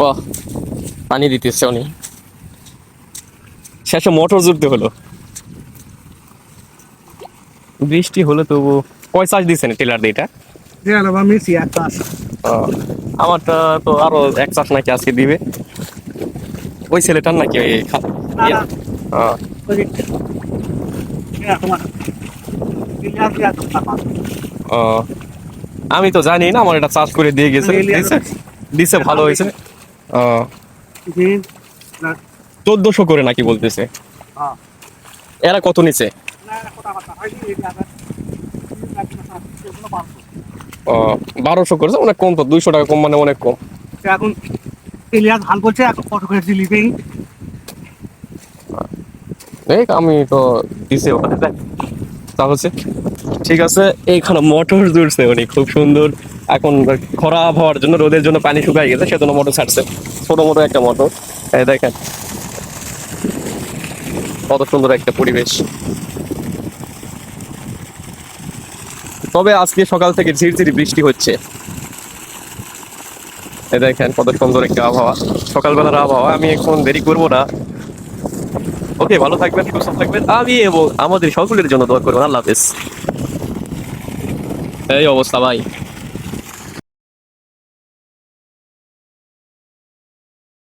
ও, পানি দিতেছে উনি। শেষে মোটর জুড়তে হলো। বৃষ্টি হলে তবু কয় চাষ দিচ্ছেন টেলার দিয়ে এটা? মিশি এক চাষ। ও, আমারটা তো আরো এক চাষ নাকি আজকে দিবে। ওই ছেলেটার নাকি ওই না ইয়া। না, ও, ওই যে, তোমার ইলিয়াস দিয়া তো টাকা। ও, আমি তো জানি না, আমার এটা চাষ করে দিয়ে গেছে, ইলিয়াস দিছে দিছে ভালো হয়েছে। ও, জি না, 1400 করে নাকি বলতেছে। হ্যাঁ এরা কত নিচে? না না, কথা হয়নি ইলিয়াস এগুলো 500। ও, 1200 করেছে, অনেক কম তো, 200 টাকা কম, মানে অনেক কম। এখন ইলিয়াস হাল করছে, এখন কত করে দিলিপেই। দেখ আমি তো দিছে ওখানে, দেখ তা হচ্ছে। ঠিক আছে, এইখানে মোটর জুড়ছে উনি খুব সুন্দর। এখন খরা আবহাওয়ার জন্য, রোদের জন্য পানি শুকাই গেছে, সেজন্য মোটর ছাড়ছে। ছোট মোটো একটা মোটর। এই দেখেন কত সুন্দর একটা পরিবেশ। তবে আজকে সকাল থেকে ঝিরঝিরি বৃষ্টি হচ্ছে। এই দেখেন কত সুন্দর একটা আবহাওয়া, সকালবেলার আবহাওয়া। আমি এখন দেরি করবো না। ওকে, ভালো থাকবেন, সুস্থ থাকবেন, আমি এবং আমাদের সকলের জন্য দোয়া করবেন। আল্লাহ হাফেজ। এই অবস্থা ভাই।